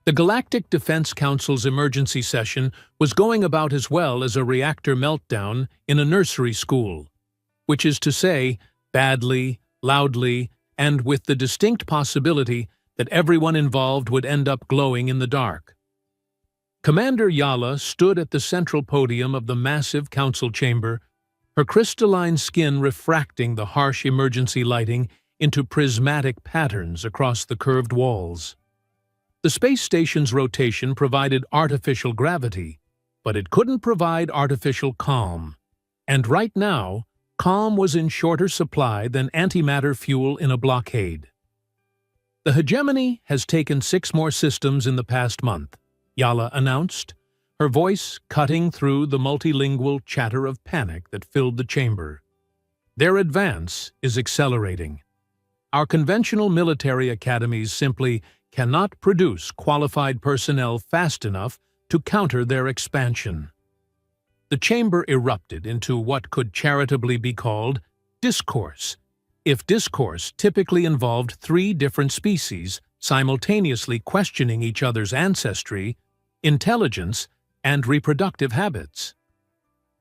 The Galactic Defense Council's emergency session was going about as well as a reactor meltdown in a nursery school, which is to say, badly, loudly, and with the distinct possibility that everyone involved would end up glowing in the dark. Commander Yala stood at the central podium of the massive council chamber, her crystalline skin refracting the harsh emergency lighting into prismatic patterns across the curved walls. The space station's rotation provided artificial gravity, but it couldn't provide artificial calm. And right now, calm was in shorter supply than antimatter fuel in a blockade. The hegemony has taken 6 more systems in the past month, Yala announced, her voice cutting through the multilingual chatter of panic that filled the chamber. Their advance is accelerating. Our conventional military academies simply cannot produce qualified personnel fast enough to counter their expansion. The chamber erupted into what could charitably be called discourse, if discourse typically involved 3 different species simultaneously questioning each other's ancestry, intelligence, and reproductive habits.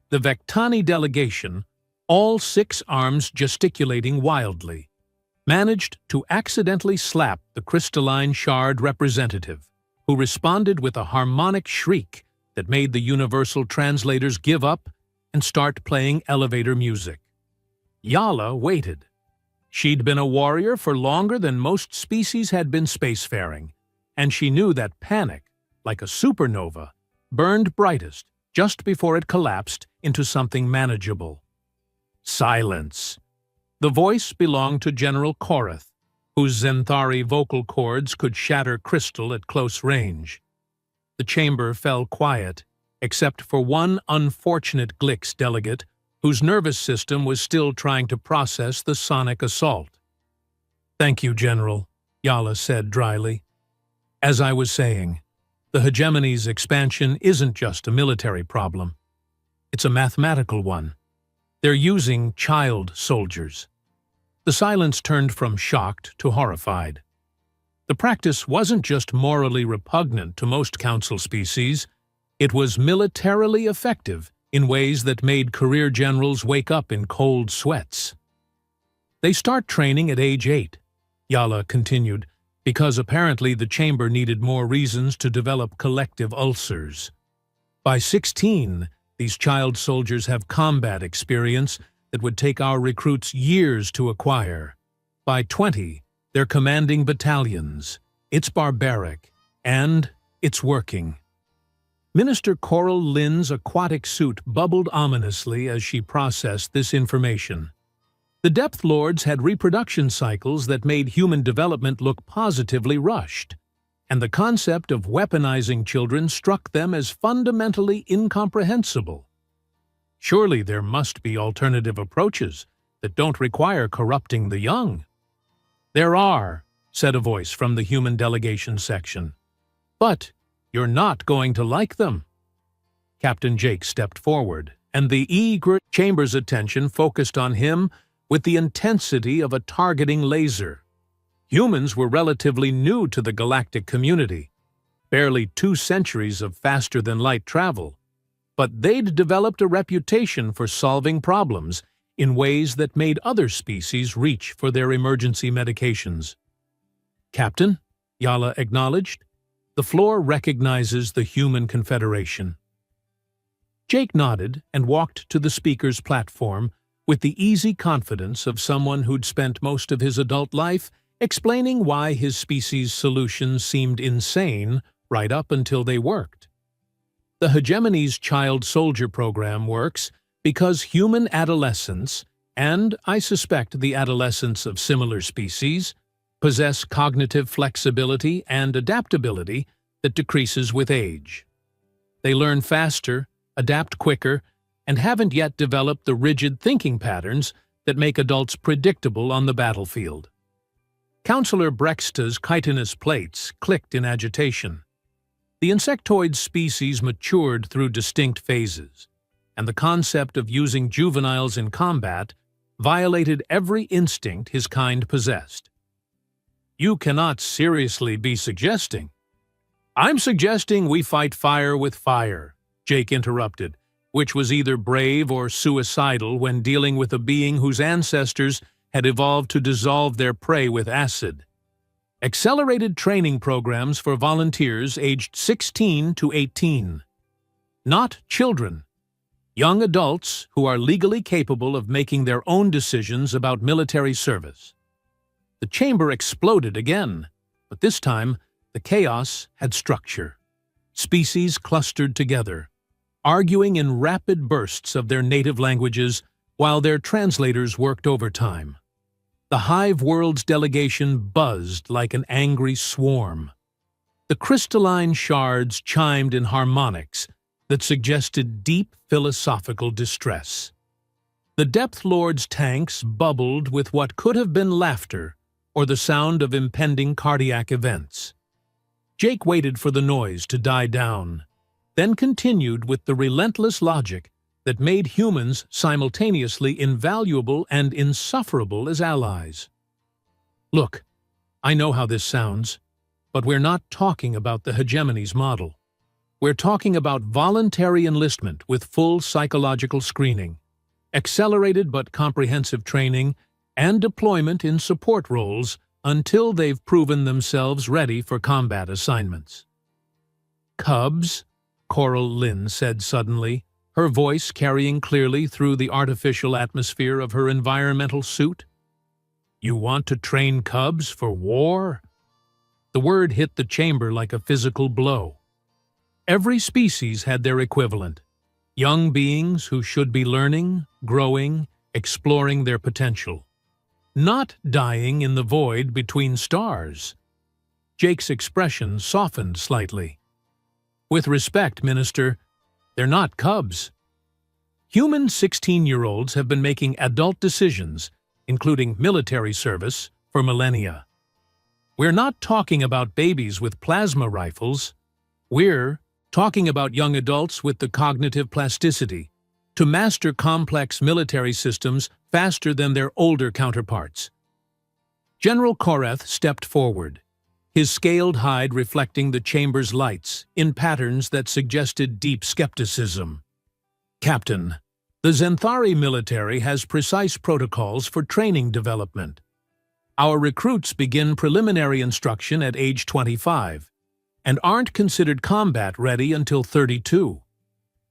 The Vectani delegation, all 6 arms gesticulating wildly, managed to accidentally slap the crystalline shard representative, who responded with a harmonic shriek that made the universal translators give up and start playing elevator music. Yala waited. She'd been a warrior for longer than most species had been spacefaring, and she knew that panic, like a supernova, burned brightest just before it collapsed into something manageable. Silence. The voice belonged to General Korath, whose Zenthari vocal cords could shatter crystal at close range. The chamber fell quiet, except for one unfortunate Glix delegate whose nervous system was still trying to process the sonic assault. "Thank you, General," Yala said dryly. "As I was saying, the hegemony's expansion isn't just a military problem. It's a mathematical one. They're using child soldiers." The silence turned from shocked to horrified. The practice wasn't just morally repugnant to most council species, it was militarily effective in ways that made career generals wake up in cold sweats. "They start training at age 8, Yala continued, because apparently the chamber needed more reasons to develop collective ulcers. By 16, these child soldiers have combat experience that would take our recruits years to acquire. By 20, they're commanding battalions. It's barbaric, and it's working." Minister Coral Lynn's aquatic suit bubbled ominously as she processed this information. The Depth Lords had reproduction cycles that made human development look positively rushed, and the concept of weaponizing children struck them as fundamentally incomprehensible. Surely there must be alternative approaches that don't require corrupting the young. "There are," said a voice from the human delegation section. "But you're not going to like them." Captain Jake stepped forward, and the eager chamber's attention focused on him with the intensity of a targeting laser. Humans were relatively new to the galactic community, barely 2 centuries of faster-than-light travel, but they'd developed a reputation for solving problems in ways that made other species reach for their emergency medications. "Captain," Yala acknowledged, "the floor recognizes the Human Confederation." Jake nodded and walked to the speaker's platform with the easy confidence of someone who'd spent most of his adult life explaining why his species' solutions seemed insane right up until they worked. The hegemony's child soldier program works because human adolescents, and I suspect the adolescents of similar species, possess cognitive flexibility and adaptability that decreases with age. They learn faster, adapt quicker, and haven't yet developed the rigid thinking patterns that make adults predictable on the battlefield. Counselor Brexta's chitinous plates clicked in agitation. The insectoid species matured through distinct phases, and the concept of using juveniles in combat violated every instinct his kind possessed. "You cannot seriously be suggesting." I'm suggesting we fight fire with fire, Jake interrupted, which was either brave or suicidal when dealing with a being whose ancestors had evolved to dissolve their prey with acid. Accelerated training programs for volunteers aged 16 to 18. Not children. Young adults who are legally capable of making their own decisions about military service. The chamber exploded again, but this time the chaos had structure. Species clustered together, arguing in rapid bursts of their native languages while their translators worked overtime. The Hive World's delegation buzzed like an angry swarm. The crystalline shards chimed in harmonics that suggested deep philosophical distress. The Depth Lord's tanks bubbled with what could have been laughter or the sound of impending cardiac events. Jake waited for the noise to die down, then continued with the relentless logic that made humans simultaneously invaluable and insufferable as allies. Look, I know how this sounds, but we're not talking about the hegemony's model. We're talking about voluntary enlistment with full psychological screening, accelerated but comprehensive training, and deployment in support roles until they've proven themselves ready for combat assignments. Cubs, Coral Lynn said suddenly, her voice carrying clearly through the artificial atmosphere of her environmental suit. You want to train cubs for war? The word hit the chamber like a physical blow. Every species had their equivalent, young beings who should be learning, growing, exploring their potential, not dying in the void between stars. Jake's expression softened slightly. With respect, Minister, they're not cubs. Human 16-year-olds have been making adult decisions, including military service, for millennia. We're not talking about babies with plasma rifles. We're talking about young adults with the cognitive plasticity to master complex military systems faster than their older counterparts. General Koreth stepped forward, his scaled hide reflecting the chamber's lights in patterns that suggested deep skepticism. Captain, the Zenthari military has precise protocols for training development. Our recruits begin preliminary instruction at age 25 and aren't considered combat ready until 32.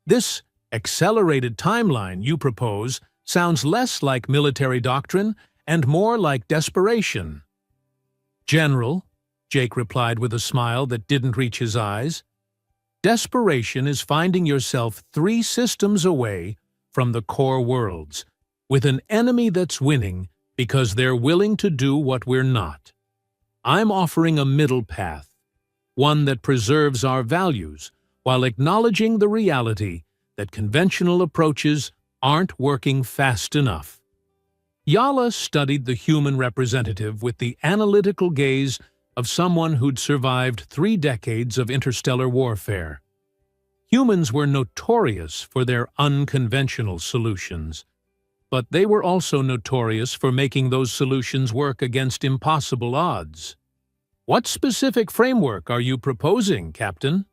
This accelerated timeline you propose sounds less like military doctrine and more like desperation. General, Jake replied with a smile that didn't reach his eyes, desperation is finding yourself 3 systems away from the core worlds, with an enemy that's winning because they're willing to do what we're not. I'm offering a middle path, one that preserves our values while acknowledging the reality that conventional approaches aren't working fast enough. Yala studied the human representative with the analytical gaze of someone who'd survived 3 decades of interstellar warfare. Humans were notorious for their unconventional solutions, but they were also notorious for making those solutions work against impossible odds. What specific framework are you proposing, Captain?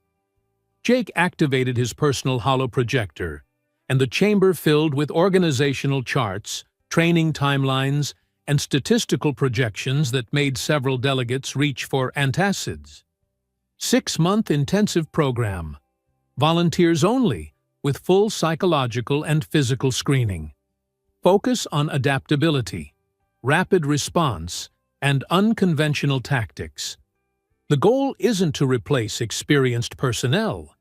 Jake activated his personal holoprojector, and the chamber filled with organizational charts, training timelines, and statistical projections that made several delegates reach for antacids. 6-month intensive program. Volunteers only, with full psychological and physical screening. Focus on adaptability, rapid response, and unconventional tactics. The goal isn't to replace experienced personnel.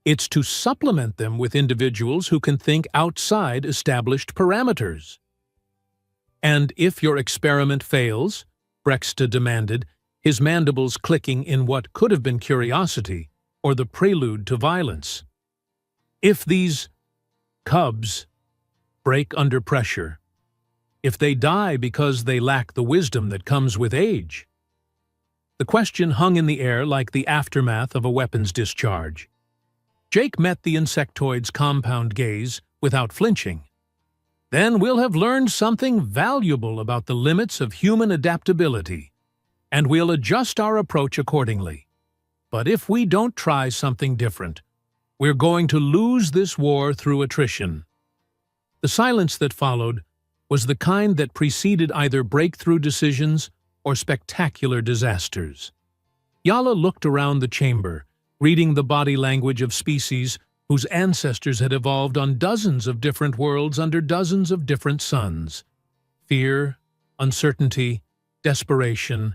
It's to supplement them with individuals who can think outside established parameters. And if your experiment fails, Brexta demanded, his mandibles clicking in what could have been curiosity or the prelude to violence. If these cubs break under pressure, if they die because they lack the wisdom that comes with age. The question hung in the air like the aftermath of a weapons discharge. Jake met the insectoid's compound gaze without flinching. Then we'll have learned something valuable about the limits of human adaptability, and we'll adjust our approach accordingly. But if we don't try something different, we're going to lose this war through attrition." The silence that followed was the kind that preceded either breakthrough decisions or spectacular disasters. Yala looked around the chamber, reading the body language of species whose ancestors had evolved on dozens of different worlds under dozens of different suns. Fear, uncertainty, desperation,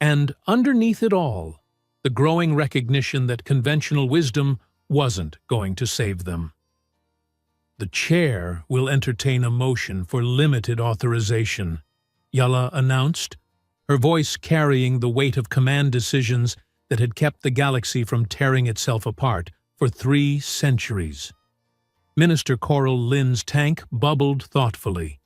and underneath it all, the growing recognition that conventional wisdom wasn't going to save them. "The chair will entertain a motion for limited authorization," Yala announced, her voice carrying the weight of command decisions that had kept the galaxy from tearing itself apart for 3 centuries. Minister Coral Lynn's tank bubbled thoughtfully.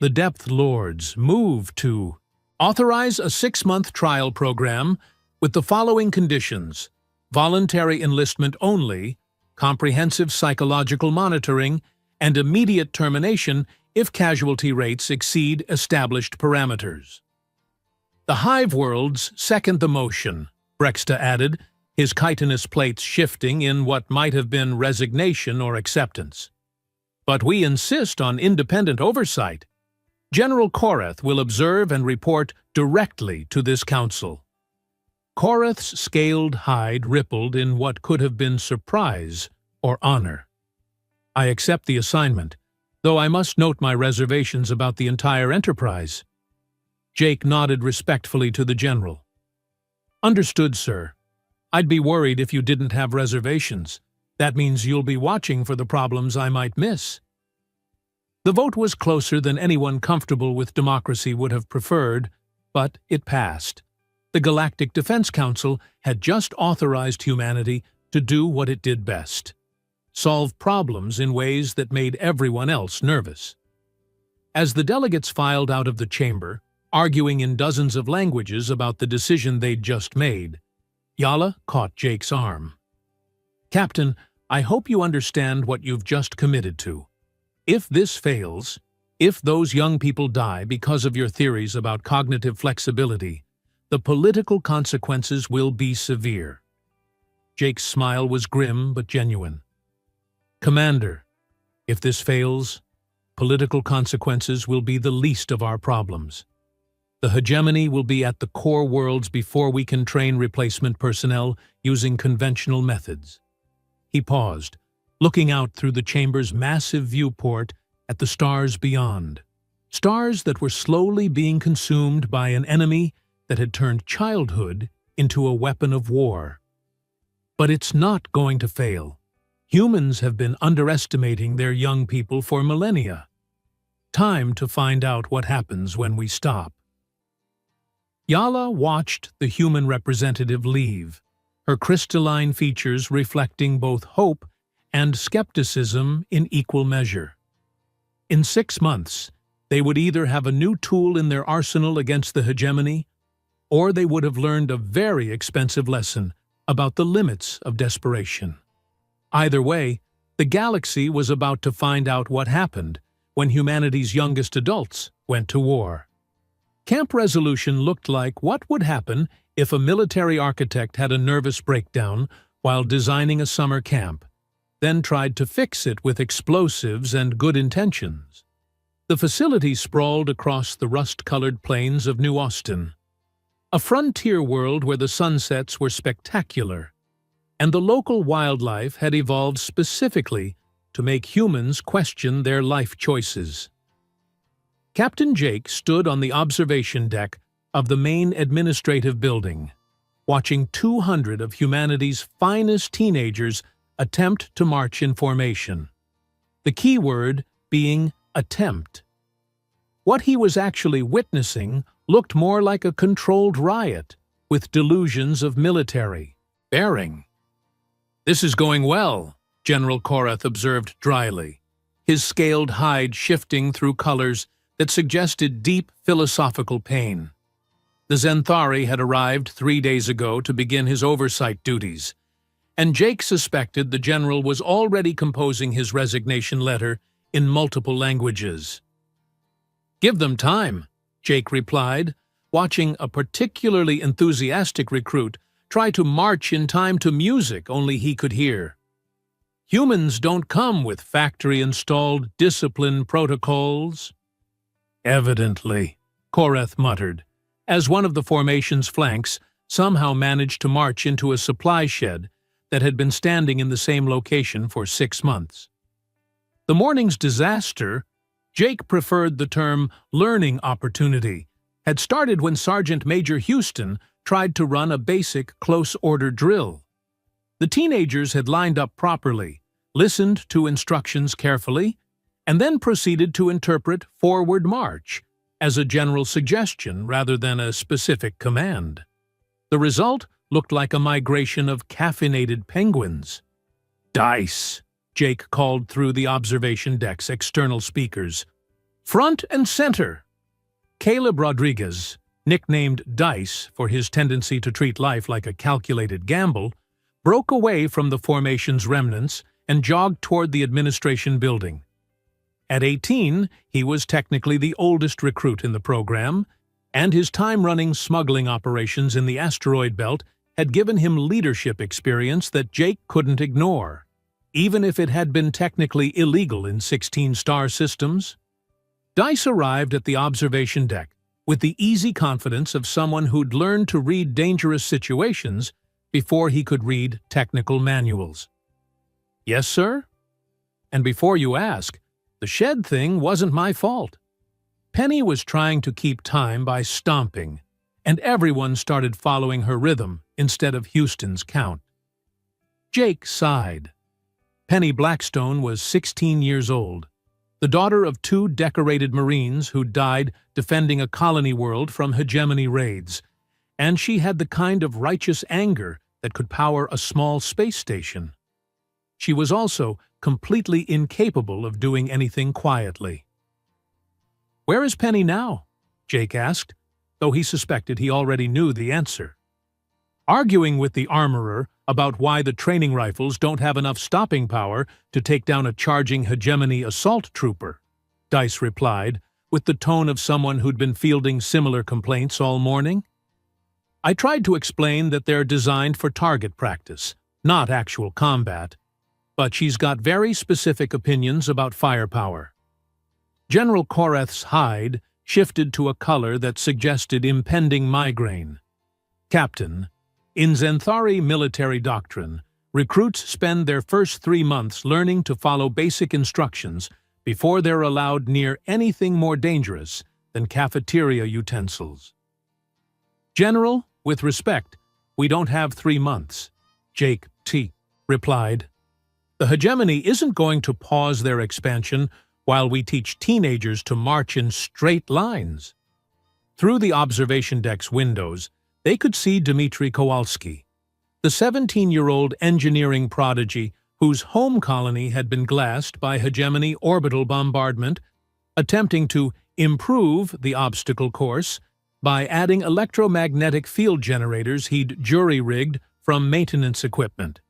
"The Depth Lords move to authorize a 6-month trial program with the following conditions: voluntary enlistment only, comprehensive psychological monitoring, and immediate termination if casualty rates exceed established parameters." "The Hive Worlds second the motion," Brexta added, his chitinous plates shifting in what might have been resignation or acceptance. "But we insist on independent oversight. General Korath will observe and report directly to this council." Korath's scaled hide rippled in what could have been surprise or honor. "I accept the assignment, though I must note my reservations about the entire enterprise." Jake nodded respectfully to the general. "Understood, sir. I'd be worried if you didn't have reservations. That means you'll be watching for the problems I might miss." The vote was closer than anyone comfortable with democracy would have preferred, but it passed. The Galactic Defense Council had just authorized humanity to do what it did best: solve problems in ways that made everyone else nervous. As the delegates filed out of the chamber, arguing in dozens of languages about the decision they'd just made, Yala caught Jake's arm. "Captain, I hope you understand what you've just committed to. If this fails, if those young people die because of your theories about cognitive flexibility, the political consequences will be severe." Jake's smile was grim but genuine. "Commander, if this fails, political consequences will be the least of our problems. The hegemony will be at the core worlds before we can train replacement personnel using conventional methods." He paused, looking out through the chamber's massive viewport at the stars beyond. Stars that were slowly being consumed by an enemy that had turned childhood into a weapon of war. But it's not going to fail. Humans have been underestimating their young people for millennia. Time to find out what happens when we stop. Yala watched the human representative leave, her crystalline features reflecting both hope and skepticism in equal measure. In 6 months, they would either have a new tool in their arsenal against the hegemony, or they would have learned a very expensive lesson about the limits of desperation. Either way, the galaxy was about to find out what happened when humanity's youngest adults went to war. Camp Resolution looked like what would happen if a military architect had a nervous breakdown while designing a summer camp, then tried to fix it with explosives and good intentions. The facility sprawled across the rust-colored plains of New Austin, a frontier world where the sunsets were spectacular, and the local wildlife had evolved specifically to make humans question their life choices. Captain Jake stood on the observation deck of the main administrative building, watching 200 of humanity's finest teenagers attempt to march in formation. The key word being attempt. What he was actually witnessing looked more like a controlled riot, with delusions of military bearing. "This is going well," General Korath observed dryly, his scaled hide shifting through colors that suggested deep philosophical pain. The Zenthari had arrived 3 days ago to begin his oversight duties, and Jake suspected the general was already composing his resignation letter in multiple languages. "Give them time," Jake replied, watching a particularly enthusiastic recruit try to march in time to music only he could hear. Humans don't come with factory-installed discipline protocols. Evidently, Koreth muttered, as one of the formation's flanks somehow managed to march into a supply shed that had been standing in the same location for 6 months. The morning's disaster, Jake preferred the term learning opportunity, had started when Sergeant Major Houston tried to run a basic close-order drill. The teenagers had lined up properly, listened to instructions carefully, and then proceeded to interpret forward march as a general suggestion rather than a specific command. The result looked like a migration of caffeinated penguins. "Dice," Jake called through the observation deck's external speakers. "Front and center." Caleb Rodriguez, nicknamed Dice for his tendency to treat life like a calculated gamble, broke away from the formation's remnants and jogged toward the administration building. At 18, he was technically the oldest recruit in the program, and his time running smuggling operations in the asteroid belt had given him leadership experience that Jake couldn't ignore, even if it had been technically illegal in 16-star systems. Dice arrived at the observation deck with the easy confidence of someone who'd learned to read dangerous situations before he could read technical manuals. "Yes, sir? And before you ask, the shed thing wasn't my fault." Penny was trying to keep time by stomping, and everyone started following her rhythm instead of Houston's count. Jake sighed. Penny Blackstone was 16 years old, the daughter of 2 decorated Marines who died defending a colony world from hegemony raids, and she had the kind of righteous anger that could power a small space station. She was also completely incapable of doing anything quietly. "Where is Penny now?" Jake asked, though he suspected he already knew the answer. "Arguing with the armorer about why the training rifles don't have enough stopping power to take down a charging hegemony assault trooper," Dice replied, with the tone of someone who'd been fielding similar complaints all morning. "I tried to explain that they're designed for target practice, not actual combat, but she's got very specific opinions about firepower." General Koreth's hide shifted to a color that suggested impending migraine. "Captain, in Zenthari military doctrine, recruits spend their first 3 months learning to follow basic instructions before they're allowed near anything more dangerous than cafeteria utensils." "General, with respect, we don't have 3 months," Jake T. replied. "The hegemony isn't going to pause their expansion while we teach teenagers to march in straight lines." Through the observation deck's windows, they could see Dmitry Kowalski, the 17-year-old engineering prodigy whose home colony had been glassed by hegemony orbital bombardment, attempting to improve the obstacle course by adding electromagnetic field generators he'd jury-rigged from maintenance equipment.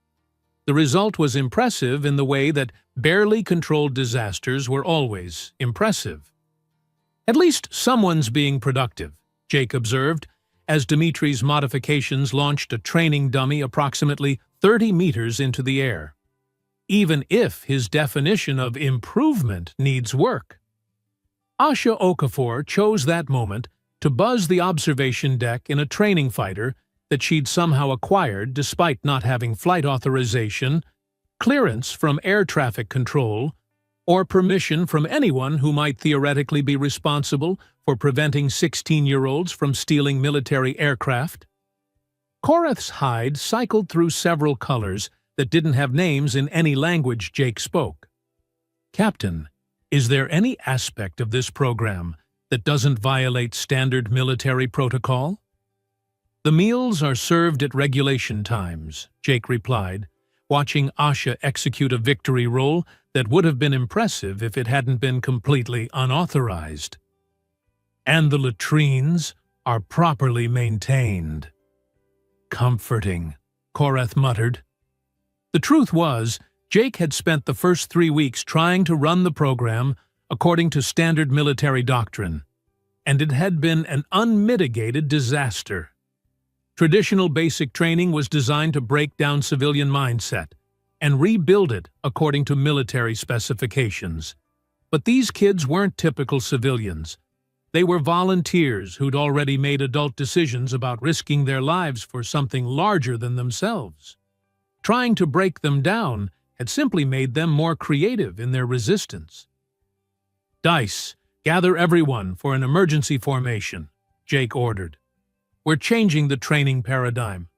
The result was impressive in the way that barely controlled disasters were always impressive. "At least someone's being productive," Jake observed, as Dimitri's modifications launched a training dummy approximately 30 meters into the air. Even if his definition of improvement needs work. Asha Okafor chose that moment to buzz the observation deck in a training fighter that she'd somehow acquired despite not having flight authorization, clearance from air traffic control, or permission from anyone who might theoretically be responsible for preventing 16-year-olds from stealing military aircraft. Koreth's hide cycled through several colors that didn't have names in any language Jake spoke. "Captain, is there any aspect of this program that doesn't violate standard military protocol?" "The meals are served at regulation times," Jake replied, watching Asha execute a victory roll that would have been impressive if it hadn't been completely unauthorized. "And the latrines are properly maintained." "Comforting," Koreth muttered. The truth was, Jake had spent the first 3 weeks trying to run the program according to standard military doctrine, and it had been an unmitigated disaster. Traditional basic training was designed to break down civilian mindset and rebuild it according to military specifications. But these kids weren't typical civilians. They were volunteers who'd already made adult decisions about risking their lives for something larger than themselves. Trying to break them down had simply made them more creative in their resistance. "Dice, gather everyone for an emergency formation," Jake ordered. "We're changing the training paradigm."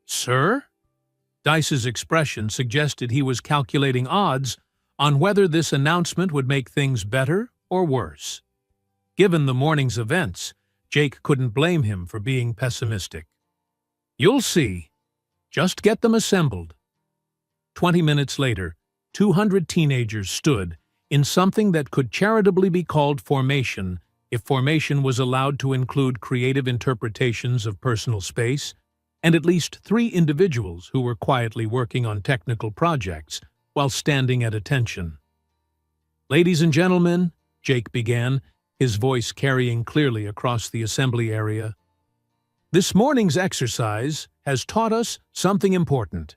"Sir?" Dice's expression suggested he was calculating odds on whether this announcement would make things better or worse. Given the morning's events, Jake couldn't blame him for being pessimistic. "You'll see. Just get them assembled." 20 minutes later, 200 teenagers stood in something that could charitably be called formation if formation was allowed to include creative interpretations of personal space, and at least 3 individuals who were quietly working on technical projects while standing at attention. "Ladies and gentlemen," Jake began, his voice carrying clearly across the assembly area, "this morning's exercise has taught us something important.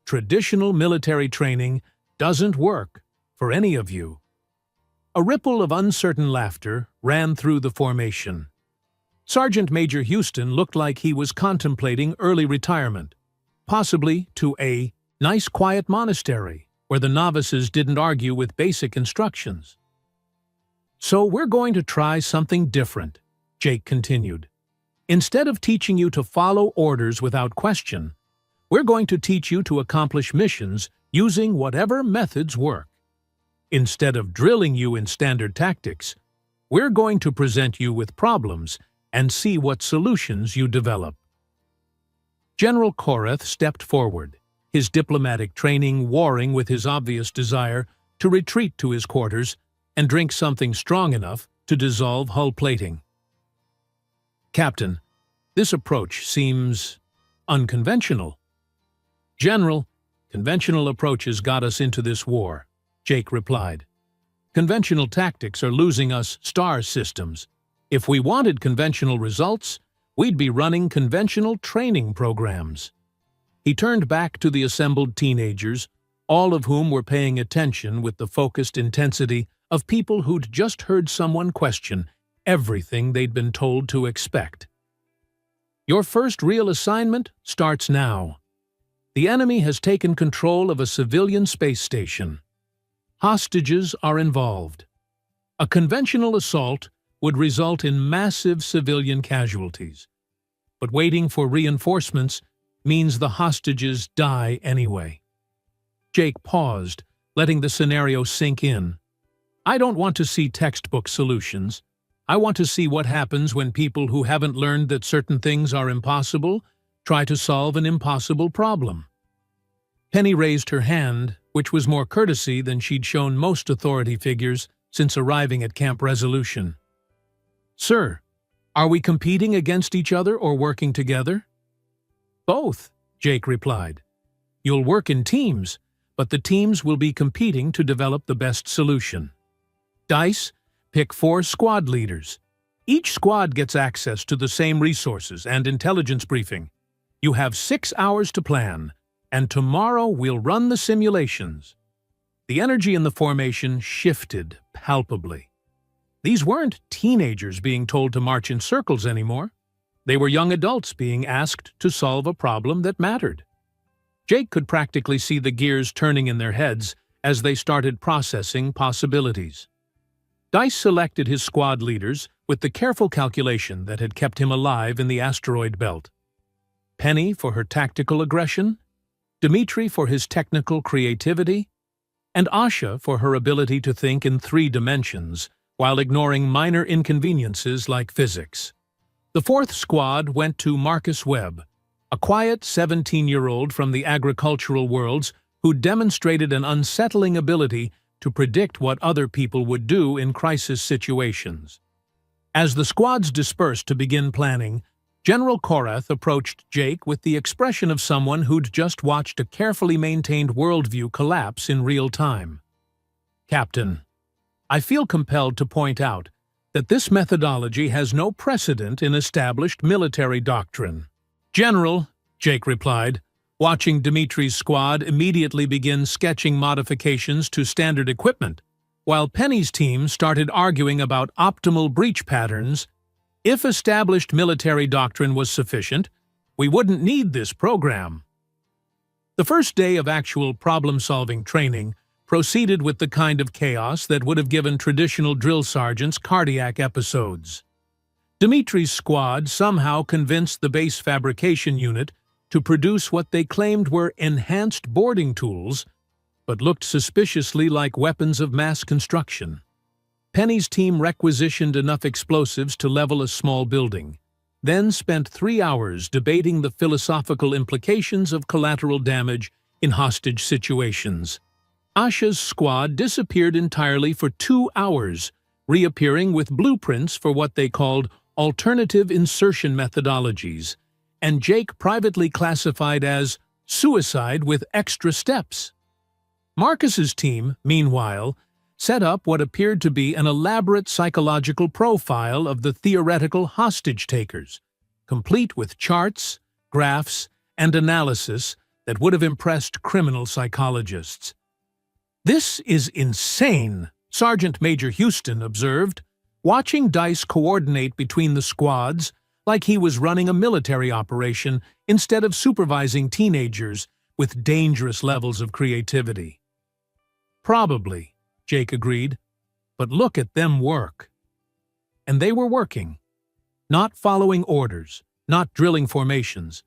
Traditional military training doesn't work for any of you." A ripple of uncertain laughter ran through the formation. Sergeant Major Houston looked like he was contemplating early retirement, possibly to a nice quiet monastery where the novices didn't argue with basic instructions. "So we're going to try something different," Jake continued. "Instead of teaching you to follow orders without question, we're going to teach you to accomplish missions using whatever methods work. Instead of drilling you in standard tactics, we're going to present you with problems and see what solutions you develop." General Korath stepped forward, his diplomatic training warring with his obvious desire to retreat to his quarters and drink something strong enough to dissolve hull plating. "Captain, this approach seems unconventional." "General, conventional approaches got us into this war," Jake replied. "Conventional tactics are losing us star systems. If we wanted conventional results, we'd be running conventional training programs." He turned back to the assembled teenagers, all of whom were paying attention with the focused intensity of people who'd just heard someone question everything they'd been told to expect. "Your first real assignment starts now. The enemy has taken control of a civilian space station. Hostages are involved. A conventional assault would result in massive civilian casualties, but waiting for reinforcements means the hostages die anyway." Jake paused, letting the scenario sink in. "I don't want to see textbook solutions. I want to see what happens when people who haven't learned that certain things are impossible try to solve an impossible problem." Penny raised her hand, which was more courtesy than she'd shown most authority figures since arriving at Camp Resolution. "Sir, are we competing against each other or working together?" "Both," Jake replied. "You'll work in teams, but the teams will be competing to develop the best solution. Dice, pick 4 squad leaders. Each squad gets access to the same resources and intelligence briefing. You have 6 hours to plan, and tomorrow we'll run the simulations." The energy in the formation shifted palpably. These weren't teenagers being told to march in circles anymore. They were young adults being asked to solve a problem that mattered. Jake could practically see the gears turning in their heads as they started processing possibilities. Dice selected his squad leaders with the careful calculation that had kept him alive in the asteroid belt. Penny for her tactical aggression, Dmitri for his technical creativity, and Asha for her ability to think in 3 dimensions while ignoring minor inconveniences like physics. The 4th squad went to Marcus Webb, a quiet 17-year-old from the agricultural worlds who demonstrated an unsettling ability to predict what other people would do in crisis situations. As the squads dispersed to begin planning, General Korath approached Jake with the expression of someone who'd just watched a carefully maintained worldview collapse in real time. "Captain, I feel compelled to point out that this methodology has no precedent in established military doctrine. "General," Jake replied, watching Dimitri's squad immediately begin sketching modifications to standard equipment, while Penny's team started arguing about optimal breach patterns. If established military doctrine was sufficient, we wouldn't need this program. The first day of actual problem-solving training proceeded with the kind of chaos that would have given traditional drill sergeants cardiac episodes. Dimitri's squad somehow convinced the base fabrication unit to produce what they claimed were enhanced boarding tools, but looked suspiciously like weapons of mass construction. Penny's team requisitioned enough explosives to level a small building, then spent 3 hours debating the philosophical implications of collateral damage in hostage situations. Asha's squad disappeared entirely for 2 hours, reappearing with blueprints for what they called alternative insertion methodologies, and Jake privately classified as suicide with extra steps. Marcus's team, meanwhile, set up what appeared to be an elaborate psychological profile of the theoretical hostage-takers, complete with charts, graphs, and analysis that would have impressed criminal psychologists. "This is insane," Sergeant Major Houston observed, watching Dice coordinate between the squads like he was running a military operation instead of supervising teenagers with dangerous levels of creativity. "Probably," Jake agreed, "but look at them work." And they were working, not following orders, not drilling formations,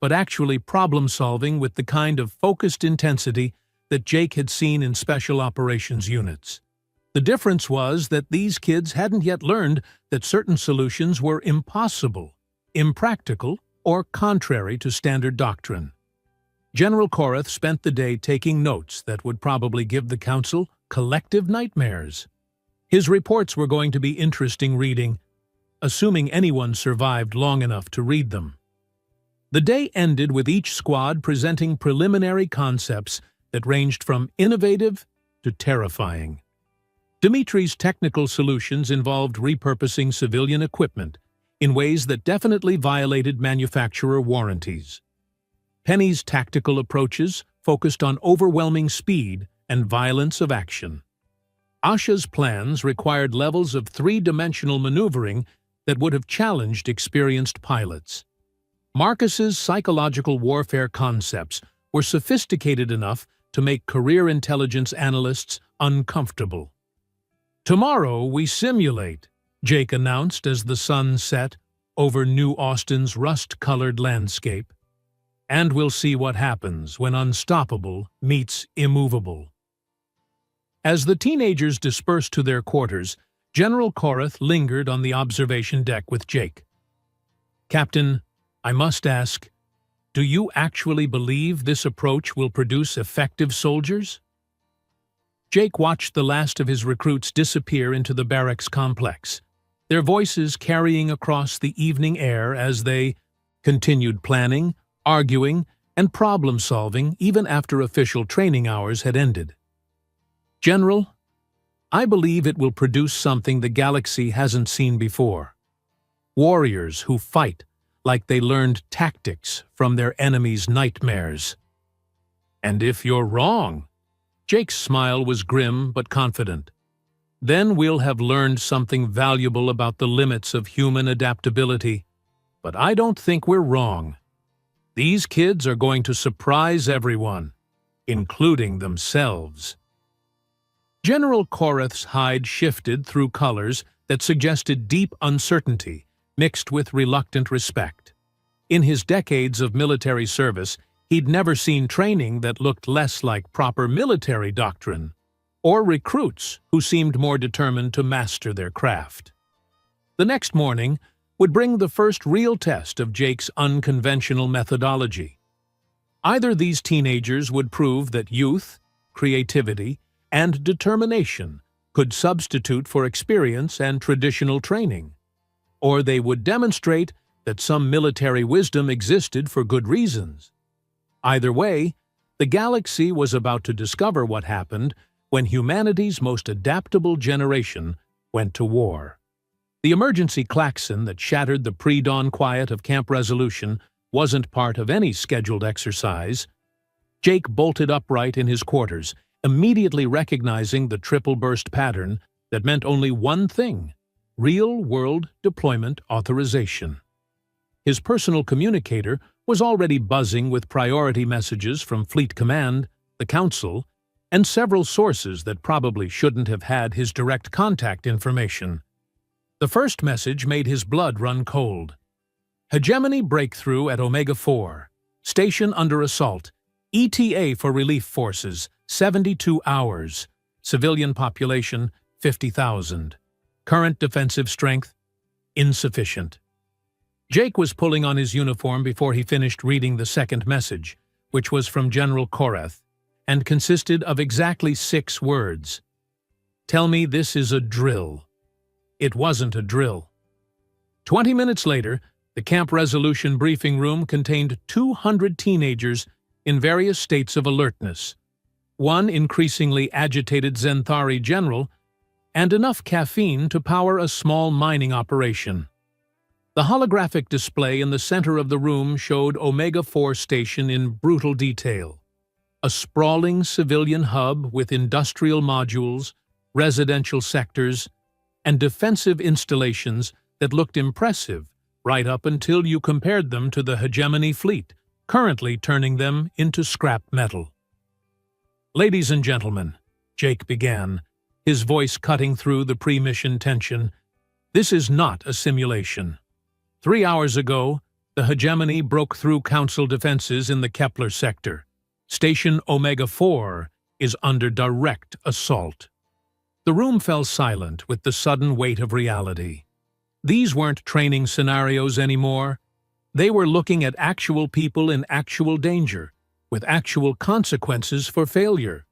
but actually problem-solving with the kind of focused intensity that Jake had seen in special operations units. The difference was that these kids hadn't yet learned that certain solutions were impossible, impractical, or contrary to standard doctrine. General Korath spent the day taking notes that would probably give the Council collective nightmares. His reports were going to be interesting reading, assuming anyone survived long enough to read them. The day ended with each squad presenting preliminary concepts that ranged from innovative to terrifying. Dimitri's technical solutions involved repurposing civilian equipment in ways that definitely violated manufacturer warranties. Penny's tactical approaches focused on overwhelming speed and violence of action. Asha's plans required levels of three-dimensional maneuvering that would have challenged experienced pilots. Marcus's psychological warfare concepts were sophisticated enough to make career intelligence analysts uncomfortable. "Tomorrow we simulate," Jake announced as the sun set over New Austin's rust-colored landscape. "And we'll see what happens when unstoppable meets immovable." As the teenagers dispersed to their quarters, General Korath lingered on the observation deck with Jake. "Captain, I must ask, do you actually believe this approach will produce effective soldiers?" Jake watched the last of his recruits disappear into the barracks complex, their voices carrying across the evening air as they continued planning, arguing, and problem-solving even after official training hours had ended. "General, I believe it will produce something the galaxy hasn't seen before. Warriors who fight like they learned tactics from their enemies' nightmares." "And if you're wrong," Jake's smile was grim but confident, "then we'll have learned something valuable about the limits of human adaptability. But I don't think we're wrong. These kids are going to surprise everyone, including themselves." General Korath's hide shifted through colors that suggested deep uncertainty mixed with reluctant respect. In his decades of military service, he'd never seen training that looked less like proper military doctrine, or recruits who seemed more determined to master their craft. The next morning would bring the first real test of Jake's unconventional methodology. Either these teenagers would prove that youth, creativity, and determination could substitute for experience and traditional training, or they would demonstrate that some military wisdom existed for good reasons. Either way, the galaxy was about to discover what happened when humanity's most adaptable generation went to war. The emergency klaxon that shattered the pre-dawn quiet of Camp Resolution wasn't part of any scheduled exercise. Jake bolted upright in his quarters, immediately recognizing the triple burst pattern that meant only one thing: real-world deployment authorization. His personal communicator was already buzzing with priority messages from Fleet Command, the Council, and several sources that probably shouldn't have had his direct contact information. The first message made his blood run cold. Hegemony breakthrough at Omega-4. Station under assault. ETA for relief forces, 72 hours. Civilian population, 50,000. Current defensive strength, insufficient. Jake was pulling on his uniform before he finished reading the second message, which was from General Korath, and consisted of exactly 6 words. Tell me this is a drill. It wasn't a drill. 20 minutes later, the Camp Resolution briefing room contained 200 teenagers in various states of alertness, one increasingly agitated Zenthari general, and enough caffeine to power a small mining operation. The holographic display in the center of the room showed Omega-4 Station in brutal detail. A sprawling civilian hub with industrial modules, residential sectors, and defensive installations that looked impressive right up until you compared them to the Hegemony fleet, currently turning them into scrap metal. Ladies and gentlemen, Jake began, his voice cutting through the pre-mission tension, this is not a simulation. 3 hours ago, the Hegemony broke through Council defenses in the Kepler sector. Station Omega-4 is under direct assault. The room fell silent with the sudden weight of reality. These weren't training scenarios anymore. They were looking at actual people in actual danger, with actual consequences for failure.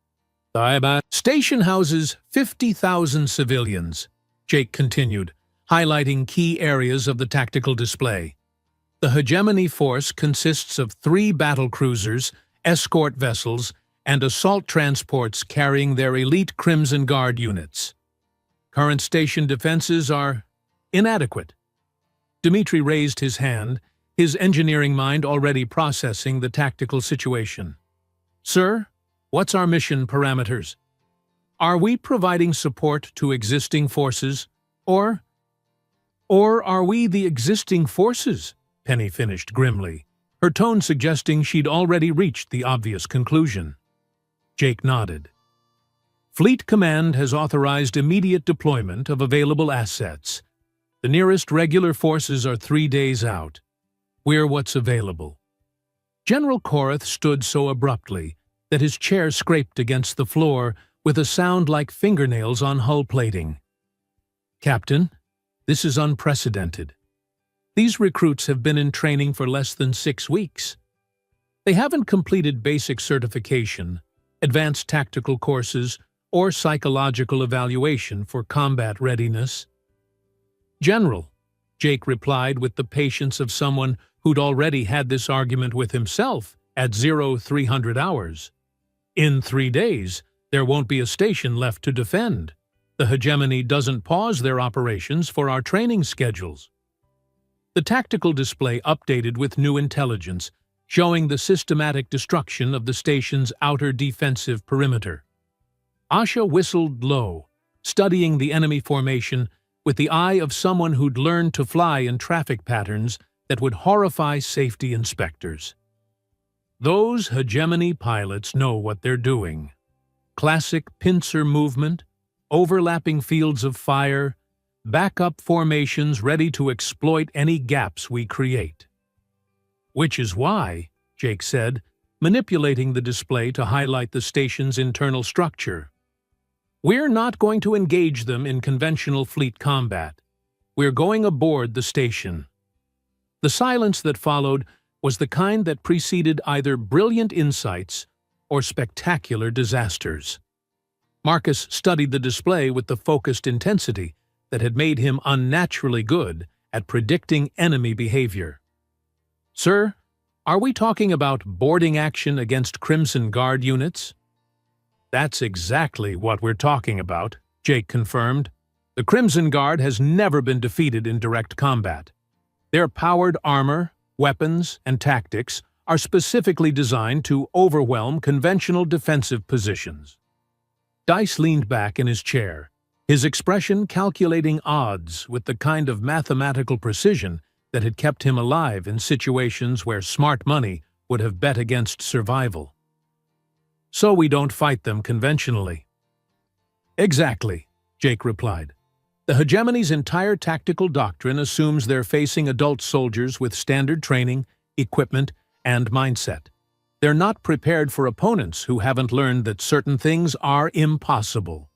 The station houses 50,000 civilians, Jake continued, highlighting key areas of the tactical display. The Hegemony force consists of 3 battle cruisers, escort vessels, and assault transports carrying their elite Crimson Guard units. Current station defenses are inadequate. Dmitri raised his hand, his engineering mind already processing the tactical situation. Sir, what's our mission parameters? Are we providing support to existing forces, or are we the existing forces? Penny finished grimly, her tone suggesting she'd already reached the obvious conclusion. Jake nodded. Fleet Command has authorized immediate deployment of available assets. The nearest regular forces are 3 days out. We're what's available. General Korath stood so abruptly that his chair scraped against the floor with a sound like fingernails on hull plating. Captain, this is unprecedented. These recruits have been in training for less than 6 weeks. They haven't completed basic certification, advanced tactical courses, or psychological evaluation for combat readiness. General, Jake replied with the patience of someone who'd already had this argument with himself at 0300 hours. In 3 days, there won't be a station left to defend. The Hegemony doesn't pause their operations for our training schedules. The tactical display updated with new intelligence, showing the systematic destruction of the station's outer defensive perimeter. Asha whistled low, studying the enemy formation with the eye of someone who'd learned to fly in traffic patterns that would horrify safety inspectors. Those Hegemony pilots know what they're doing. Classic pincer movement, overlapping fields of fire, backup formations ready to exploit any gaps we create. Which is why, Jake said, manipulating the display to highlight the station's internal structure. We're not going to engage them in conventional fleet combat. We're going aboard the station. The silence that followed was the kind that preceded either brilliant insights or spectacular disasters. Marcus studied the display with the focused intensity that had made him unnaturally good at predicting enemy behavior. Sir, are we talking about boarding action against Crimson Guard units? That's exactly what we're talking about, Jake confirmed. The Crimson Guard has never been defeated in direct combat. Their powered armor, weapons, and tactics are specifically designed to overwhelm conventional defensive positions. Dice leaned back in his chair, his expression calculating odds with the kind of mathematical precision that had kept him alive in situations where smart money would have bet against survival. So we don't fight them conventionally. Exactly, Jake replied. The hegemony's entire tactical doctrine assumes they're facing adult soldiers with standard training, equipment, and mindset. They're not prepared for opponents who haven't learned that certain things are impossible.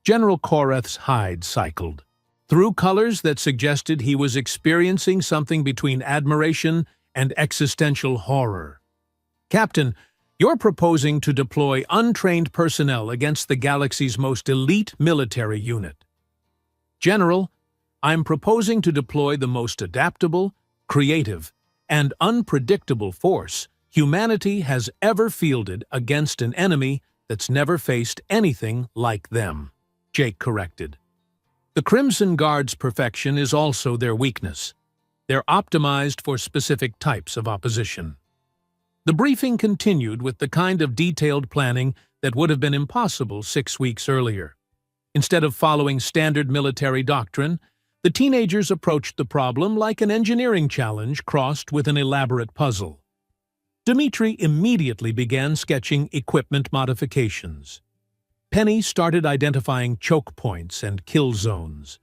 General Koreth's hide cycled, through colors that suggested he was experiencing something between admiration and existential horror. Captain, you're proposing to deploy untrained personnel against the galaxy's most elite military unit. General, I'm proposing to deploy the most adaptable, creative, and unpredictable force humanity has ever fielded against an enemy that's never faced anything like them, Jake corrected. The Crimson Guard's perfection is also their weakness. They're optimized for specific types of opposition. The briefing continued with the kind of detailed planning that would have been impossible 6 weeks earlier. Instead of following standard military doctrine, the teenagers approached the problem like an engineering challenge crossed with an elaborate puzzle. Dmitri immediately began sketching equipment modifications. Penny started identifying choke points and kill zones.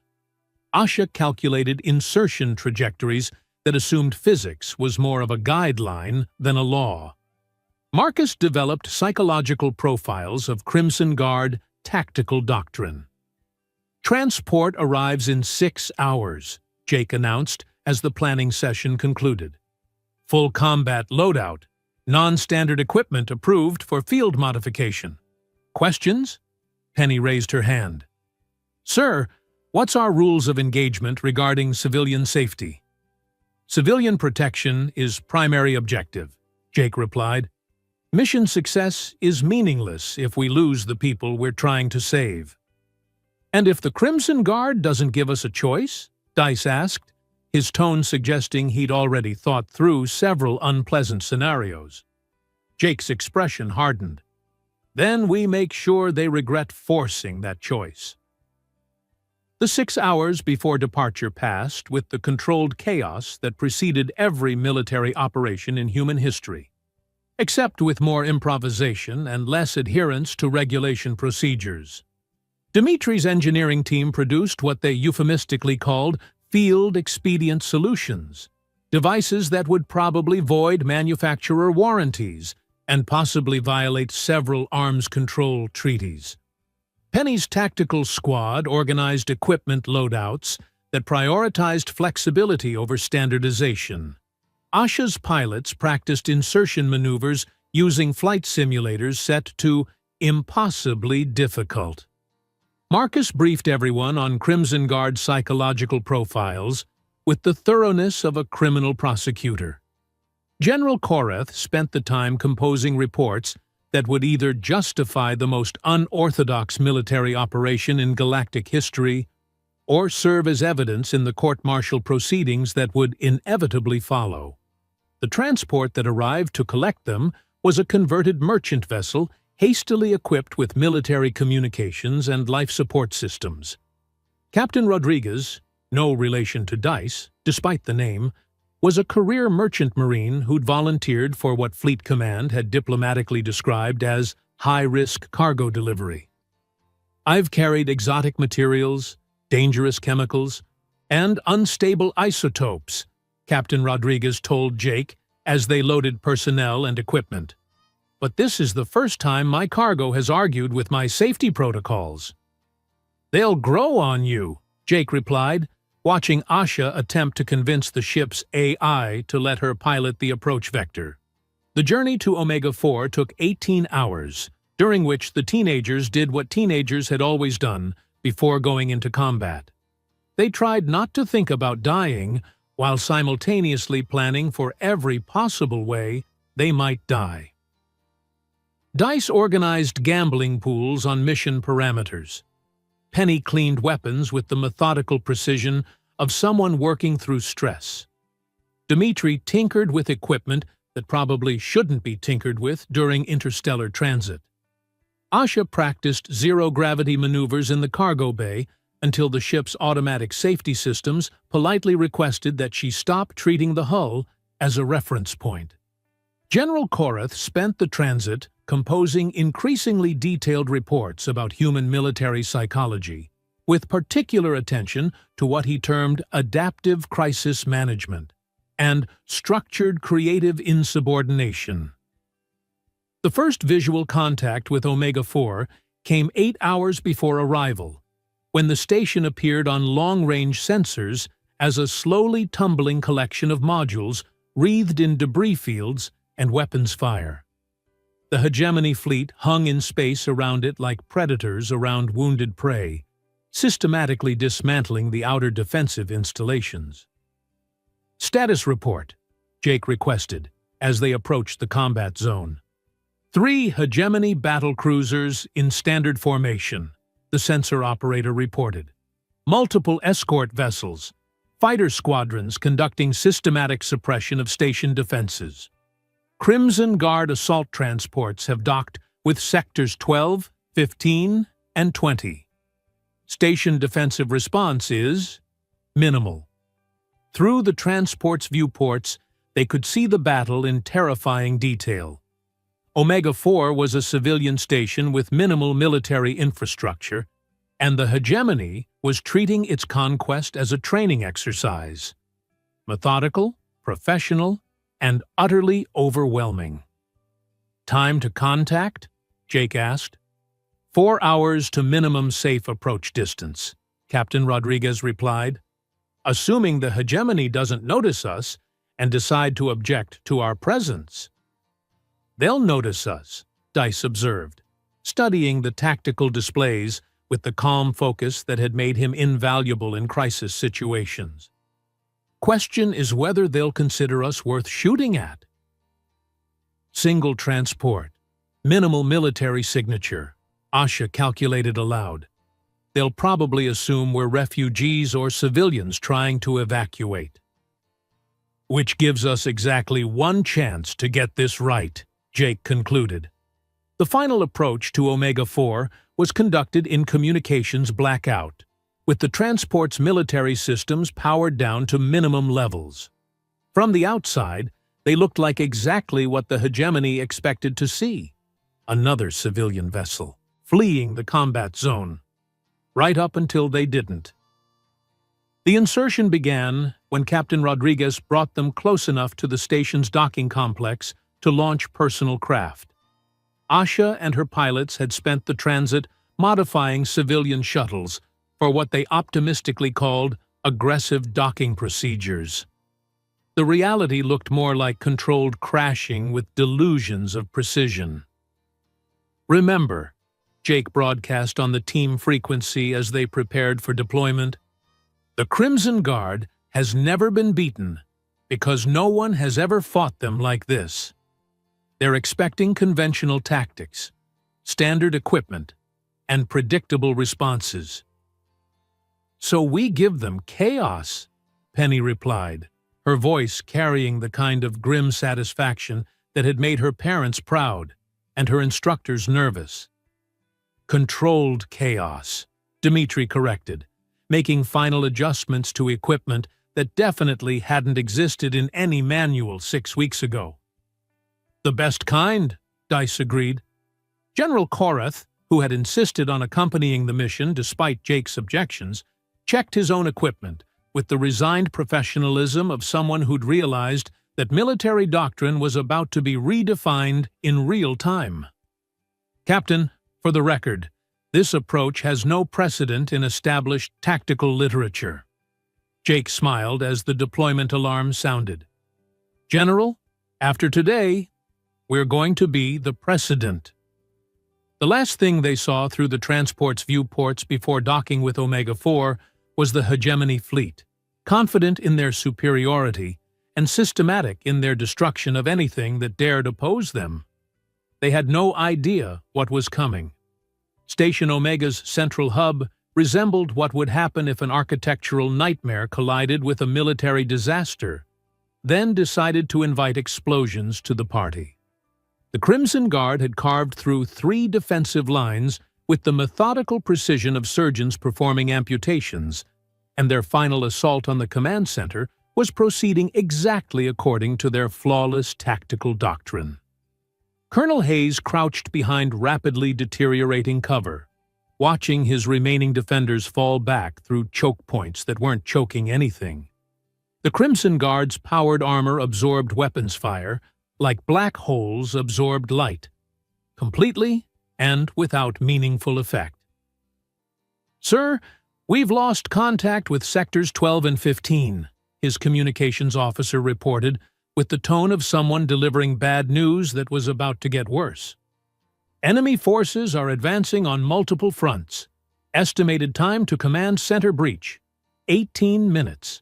Asha calculated insertion trajectories that assumed physics was more of a guideline than a law. Marcus developed psychological profiles of Crimson Guard tactical doctrine. Transport arrives in 6 hours, Jake announced as the planning session concluded. Full combat loadout, non-standard equipment approved for field modification. Questions? Penny raised her hand. Sir, what's our rules of engagement regarding civilian safety? Civilian protection is primary objective, Jake replied. Mission success is meaningless if we lose the people we're trying to save. And if the Crimson Guard doesn't give us a choice? Dice asked, his tone suggesting he'd already thought through several unpleasant scenarios. Jake's expression hardened. Then we make sure they regret forcing that choice. The 6 hours before departure passed with the controlled chaos that preceded every military operation in human history, except with more improvisation and less adherence to regulation procedures. Dimitri's engineering team produced what they euphemistically called field expedient solutions, devices that would probably void manufacturer warranties and possibly violate several arms control treaties. Penny's tactical squad organized equipment loadouts that prioritized flexibility over standardization. Asha's pilots practiced insertion maneuvers using flight simulators set to impossibly difficult. Marcus briefed everyone on Crimson Guard psychological profiles with the thoroughness of a criminal prosecutor. General Koreth spent the time composing reports that would either justify the most unorthodox military operation in galactic history or serve as evidence in the court-martial proceedings that would inevitably follow. The transport that arrived to collect them was a converted merchant vessel hastily equipped with military communications and life support systems. Captain Rodriguez, no relation to Dice, despite the name, was a career merchant marine who'd volunteered for what Fleet Command had diplomatically described as high-risk cargo delivery. I've carried exotic materials, dangerous chemicals, and unstable isotopes, Captain Rodriguez told Jake as they loaded personnel and equipment. But this is the first time my cargo has argued with my safety protocols. They'll grow on you, Jake replied, watching Asha attempt to convince the ship's AI to let her pilot the approach vector. The journey to Omega-4 took 18 hours, during which the teenagers did what teenagers had always done before going into combat. They tried not to think about dying while simultaneously planning for every possible way they might die. Dice organized gambling pools on mission parameters. Penny cleaned weapons with the methodical precision of someone working through stress. Dmitri tinkered with equipment that probably shouldn't be tinkered with during interstellar transit. Asha practiced zero-gravity maneuvers in the cargo bay until the ship's automatic safety systems politely requested that she stop treating the hull as a reference point. General Korath spent the transit composing increasingly detailed reports about human military psychology, with particular attention to what he termed adaptive crisis management and structured creative insubordination. The first visual contact with Omega-4 came 8 hours before arrival, when the station appeared on long-range sensors as a slowly tumbling collection of modules wreathed in debris fields and weapons fire. The hegemony fleet hung in space around it like predators around wounded prey, systematically dismantling the outer defensive installations. "Status report," Jake requested, as they approached the combat zone. "3 hegemony battle cruisers in standard formation," the sensor operator reported. "Multiple escort vessels, fighter squadrons conducting systematic suppression of station defenses. Crimson Guard assault transports have docked with sectors 12, 15, and 20. Station defensive response is minimal." Through the transport's viewports, they could see the battle in terrifying detail. Omega-4 was a civilian station with minimal military infrastructure, and the hegemony was treating its conquest as a training exercise. Methodical, professional, and utterly overwhelming. "Time to contact?" Jake asked. 4 hours to minimum safe approach distance," Captain Rodriguez replied. "Assuming the hegemony doesn't notice us and decide to object to our presence." "They'll notice us," Dice observed, studying the tactical displays with the calm focus that had made him invaluable in crisis situations. "Question is whether they'll consider us worth shooting at." "Single transport, minimal military signature," Asha calculated aloud. "They'll probably assume we're refugees or civilians trying to evacuate." "Which gives us exactly one chance to get this right," Jake concluded. The final approach to Omega-4 was conducted in communications blackout, with the transport's military systems powered down to minimum levels. From the outside, they looked like exactly what the hegemony expected to see: another civilian vessel, fleeing the combat zone. Right up until they didn't. The insertion began when Captain Rodriguez brought them close enough to the station's docking complex to launch personal craft. Asha and her pilots had spent the transit modifying civilian shuttles for what they optimistically called aggressive docking procedures. The reality looked more like controlled crashing with delusions of precision. "Remember," Jake broadcast on the team frequency as they prepared for deployment, "the Crimson Guard has never been beaten because no one has ever fought them like this. They're expecting conventional tactics, standard equipment, and predictable responses." "So we give them chaos," Penny replied, her voice carrying the kind of grim satisfaction that had made her parents proud and her instructors nervous. "Controlled chaos," Dmitri corrected, making final adjustments to equipment that definitely hadn't existed in any manual 6 weeks ago. "The best kind," Dice agreed. General Korath, who had insisted on accompanying the mission despite Jake's objections, checked his own equipment with the resigned professionalism of someone who'd realized that military doctrine was about to be redefined in real time. "Captain, for the record, this approach has no precedent in established tactical literature." Jake smiled as the deployment alarm sounded. "General, after today, we're going to be the precedent." The last thing they saw through the transport's viewports before docking with Omega-4 was the hegemony fleet, confident in their superiority and systematic in their destruction of anything that dared oppose them. They had no idea what was coming. Station Omega's central hub resembled what would happen if an architectural nightmare collided with a military disaster. then decided to invite explosions to the party. The Crimson Guard had carved through 3 defensive lines with the methodical precision of surgeons performing amputations, and their final assault on the command center was proceeding exactly according to their flawless tactical doctrine. Colonel Hayes crouched behind rapidly deteriorating cover, watching his remaining defenders fall back through choke points that weren't choking anything. The Crimson Guard's powered armor absorbed weapons fire like black holes absorbed light, completely and without meaningful effect. "Sir, we've lost contact with Sectors 12 and 15, his communications officer reported, with the tone of someone delivering bad news that was about to get worse. "Enemy forces are advancing on multiple fronts. Estimated time to command center breach, 18 minutes.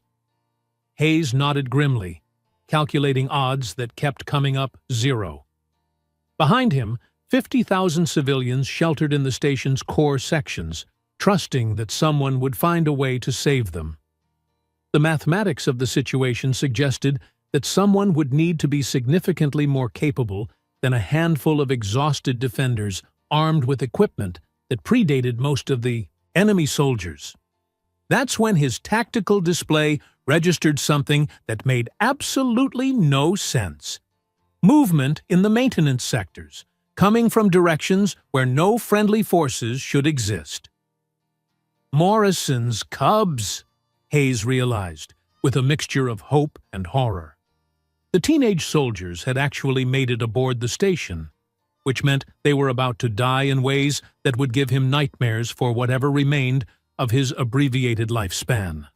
Hayes nodded grimly, calculating odds that kept coming up 0. Behind him, 50,000 civilians sheltered in the station's core sections, trusting that someone would find a way to save them. The mathematics of the situation suggested that someone would need to be significantly more capable than a handful of exhausted defenders armed with equipment that predated most of the enemy soldiers. That's when his tactical display registered something that made absolutely no sense. Movement in the maintenance sectors, coming from directions where no friendly forces should exist. Morrison's cubs, Hayes realized, with a mixture of hope and horror. The teenage soldiers had actually made it aboard the station, which meant they were about to die in ways that would give him nightmares for whatever remained of his abbreviated lifespan.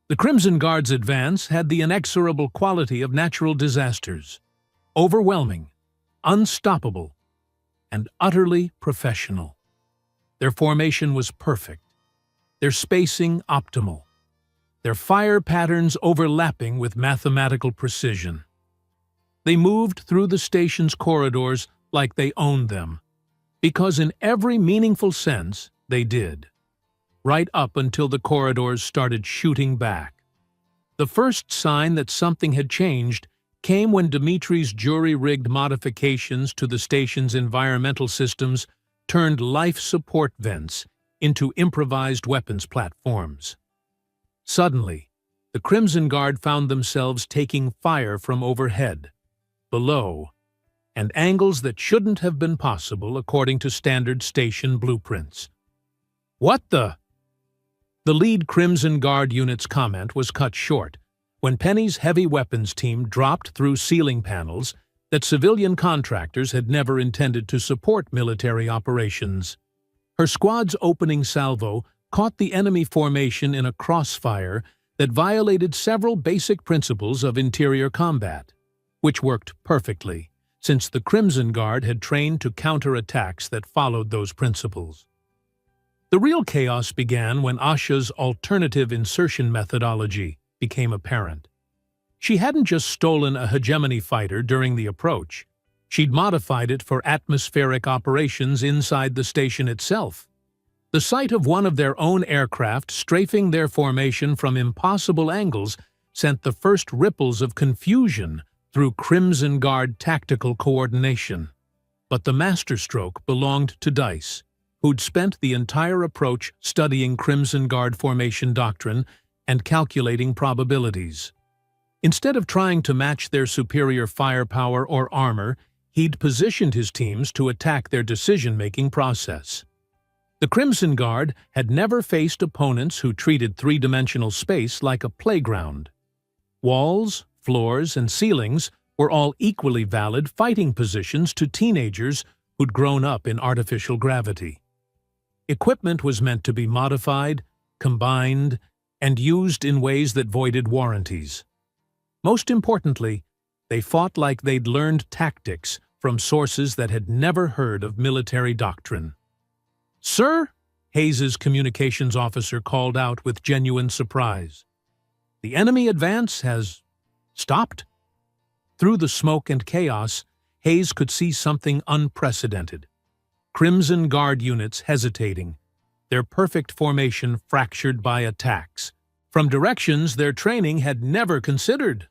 The Crimson Guard's advance had the inexorable quality of natural disasters, overwhelming, unstoppable, and utterly professional. Their formation was perfect, their spacing optimal, their fire patterns overlapping with mathematical precision. They moved through the station's corridors like they owned them, because in every meaningful sense they did, right up until the corridors started shooting back. The first sign that something had changed came when Dimitri's jury-rigged modifications to the station's environmental systems turned life support vents into improvised weapons platforms. Suddenly, the Crimson Guard found themselves taking fire from overhead, below, and angles that shouldn't have been possible according to standard station blueprints. "What the?" The lead Crimson Guard unit's comment was cut short when Penny's heavy weapons team dropped through ceiling panels that civilian contractors had never intended to support military operations. Her squad's opening salvo caught the enemy formation in a crossfire that violated several basic principles of interior combat, which worked perfectly, since the Crimson Guard had trained to counter attacks that followed those principles. The real chaos began when Asha's alternative insertion methodology became apparent. She hadn't just stolen a hegemony fighter during the approach, she'd modified it for atmospheric operations inside the station itself. The sight of one of their own aircraft strafing their formation from impossible angles sent the first ripples of confusion through Crimson Guard tactical coordination. But the masterstroke belonged to Dice, who'd spent the entire approach studying Crimson Guard formation doctrine and calculating probabilities. Instead of trying to match their superior firepower or armor, he'd positioned his teams to attack their decision-making process. The Crimson Guard had never faced opponents who treated three-dimensional space like a playground. Walls, floors, and ceilings were all equally valid fighting positions to teenagers who'd grown up in artificial gravity. Equipment was meant to be modified, combined, and used in ways that voided warranties. Most importantly, they fought like they'd learned tactics from sources that had never heard of military doctrine. "Sir," Hayes's communications officer called out with genuine surprise, "the enemy advance has stopped." Through the smoke and chaos, Hayes could see something unprecedented. Crimson Guard units hesitating, their perfect formation fractured by attacks, from directions their training had never considered.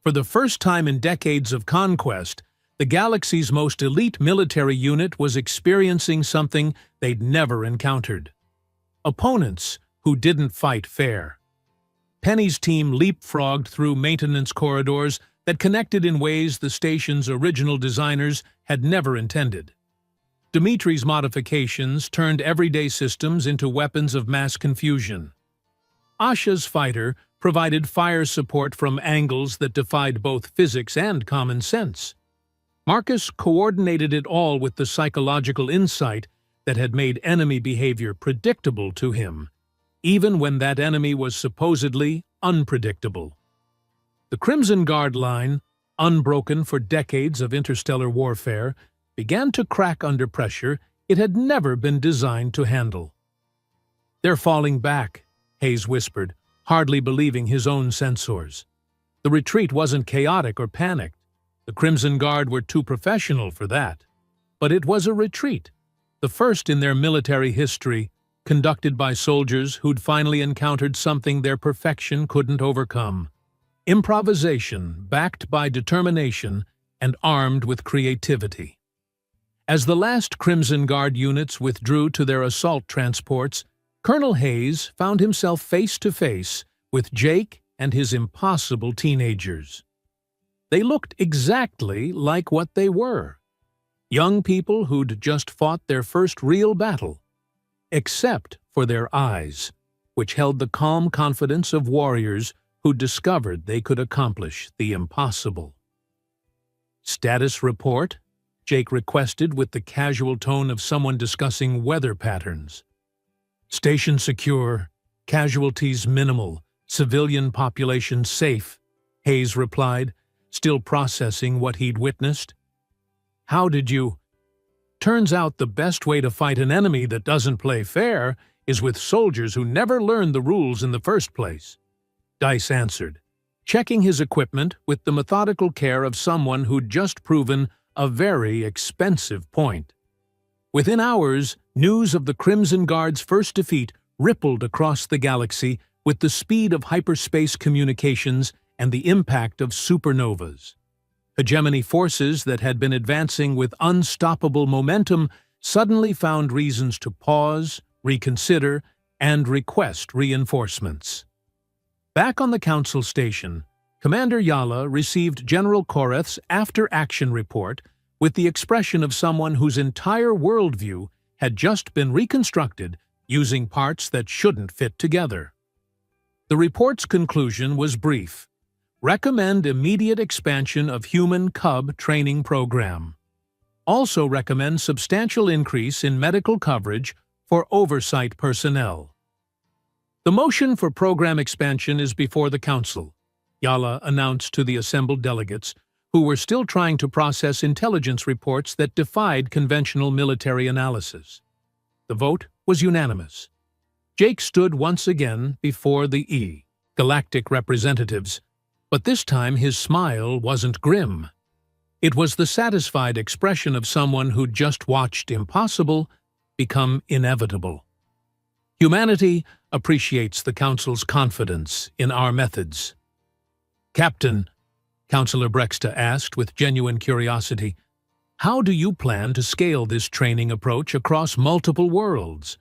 For the first time in decades of conquest, the galaxy's most elite military unit was experiencing something they'd never encountered. Opponents who didn't fight fair. Penny's team leapfrogged through maintenance corridors that connected in ways the station's original designers had never intended. Dimitri's modifications turned everyday systems into weapons of mass confusion. Asha's fighter provided fire support from angles that defied both physics and common sense. Marcus coordinated it all with the psychological insight that had made enemy behavior predictable to him, even when that enemy was supposedly unpredictable. The Crimson Guard line, unbroken for decades of interstellar warfare, began to crack under pressure it had never been designed to handle. "They're falling back," Hayes whispered, hardly believing his own sensors. The retreat wasn't chaotic or panicked. The Crimson Guard were too professional for that. But it was a retreat, the first in their military history, conducted by soldiers who'd finally encountered something their perfection couldn't overcome. Improvisation, backed by determination and armed with creativity. As the last Crimson Guard units withdrew to their assault transports, Colonel Hayes found himself face to face with Jake and his impossible teenagers. They looked exactly like what they were. Young people who'd just fought their first real battle. Except for their eyes, which held the calm confidence of warriors who discovered they could accomplish the impossible. "Status report?" Jake requested with the casual tone of someone discussing weather patterns. "Station secure, casualties minimal, civilian population safe," Hayes replied, still processing what he'd witnessed. "How did you—" "Turns out the best way to fight an enemy that doesn't play fair is with soldiers who never learned the rules in the first place," Dice answered, checking his equipment with the methodical care of someone who'd just proven a very expensive point. Within hours, news of the Crimson Guard's first defeat rippled across the galaxy with the speed of hyperspace communications and the impact of supernovas. Hegemony forces that had been advancing with unstoppable momentum suddenly found reasons to pause, reconsider, and request reinforcements. Back on the Council station, Commander Yala received General Koreth's after-action report with the expression of someone whose entire worldview had just been reconstructed using parts that shouldn't fit together. The report's conclusion was brief. Recommend immediate expansion of human cub training program. Also recommend substantial increase in medical coverage for oversight personnel. The motion for program expansion is before the Council, Yala announced to the assembled delegates, who were still trying to process intelligence reports that defied conventional military analysis. The vote was unanimous. Jake stood once again before the galactic representatives, but this time his smile wasn't grim. It was the satisfied expression of someone who'd just watched impossible become inevitable. Humanity appreciates the Council's confidence in our methods. "Captain," Councillor Brexta asked with genuine curiosity, "how do you plan to scale this training approach across multiple worlds?"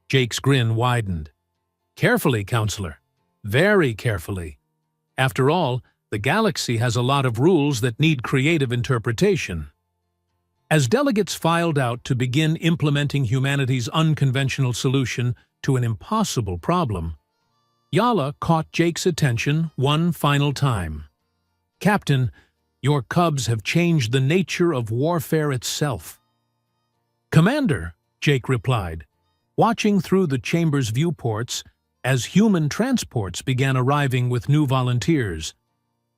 Jake's grin widened. "Carefully, Councillor. Very carefully. After all, the galaxy has a lot of rules that need creative interpretation." As delegates filed out to begin implementing humanity's unconventional solution to an impossible problem, Yala caught Jake's attention one final time. "Captain, your cubs have changed the nature of warfare itself." "Commander," Jake replied, watching through the chamber's viewports as human transports began arriving with new volunteers,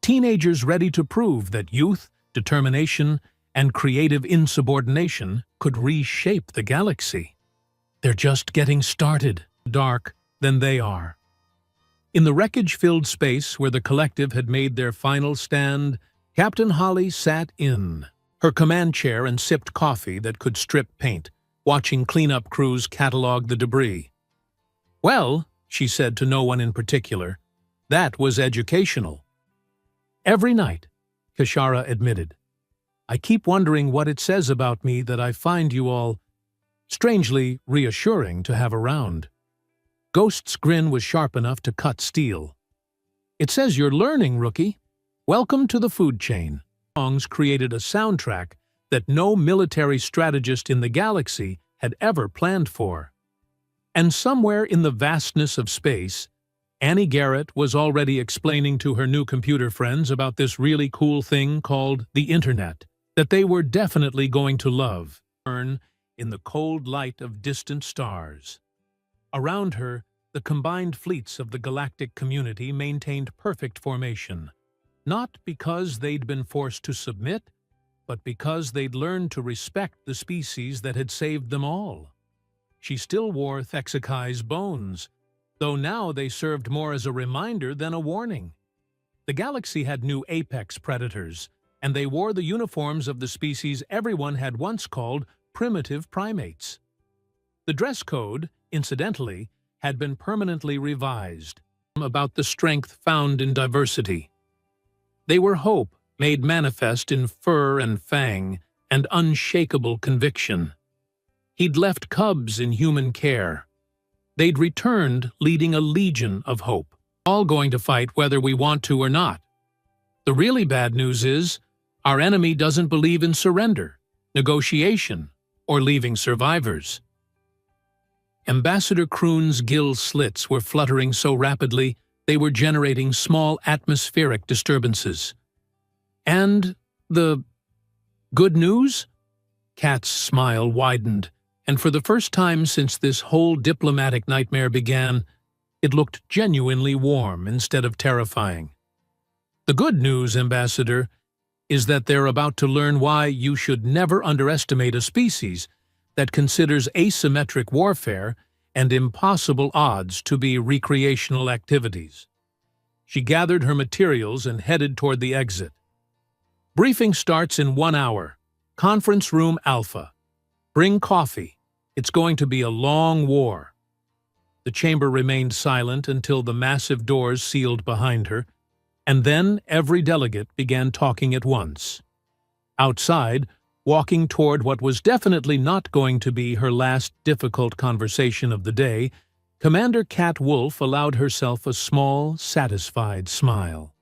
teenagers ready to prove that youth, determination, and creative insubordination could reshape the galaxy. "They're just getting started, dark than they are." In the wreckage-filled space where the collective had made their final stand, Captain Holly sat in her command chair and sipped coffee that could strip paint, watching cleanup crews catalog the debris. "Well," she said to no one in particular, "that was educational." Every night, Kishara admitted. I keep wondering what it says about me that I find you all strangely reassuring to have around. Ghost's grin was sharp enough to cut steel. It says you're learning, rookie. Welcome to the food chain. Songs created a soundtrack that no military strategist in the galaxy had ever planned for. And somewhere in the vastness of space, Annie Garrett was already explaining to her new computer friends about this really cool thing called the Internet, that they were definitely going to love. Burn in the cold light of distant stars. Around her, the combined fleets of the galactic community maintained perfect formation, not because they'd been forced to submit, but because they'd learned to respect the species that had saved them all. She still wore Thexakai's bones, though now they served more as a reminder than a warning. The galaxy had new apex predators, and they wore the uniforms of the species everyone had once called primitive primates. The dress code, incidentally, had been permanently revised about the strength found in diversity. They were hope made manifest in fur and fang and unshakable conviction. He'd left cubs in human care. They'd returned leading a legion of hope, all going to fight whether we want to or not. The really bad news is, our enemy doesn't believe in surrender, negotiation, or leaving survivors. Ambassador Kroon's gill slits were fluttering so rapidly they were generating small atmospheric disturbances. And the good news? Kat's smile widened, and for the first time since this whole diplomatic nightmare began, it looked genuinely warm instead of terrifying. The good news, Ambassador, is that they're about to learn why you should never underestimate a species that considers asymmetric warfare and impossible odds to be recreational activities. She gathered her materials and headed toward the exit. Briefing starts in 1 hour. Conference Room Alpha. Bring coffee. It's going to be a long war. The chamber remained silent until the massive doors sealed behind her, and then every delegate began talking at once. Outside, walking toward what was definitely not going to be her last difficult conversation of the day, Commander Kat Wolf allowed herself a small, satisfied smile.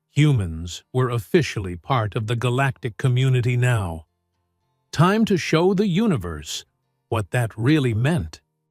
Humans were officially part of the galactic community now. Time to show the universe what that really meant.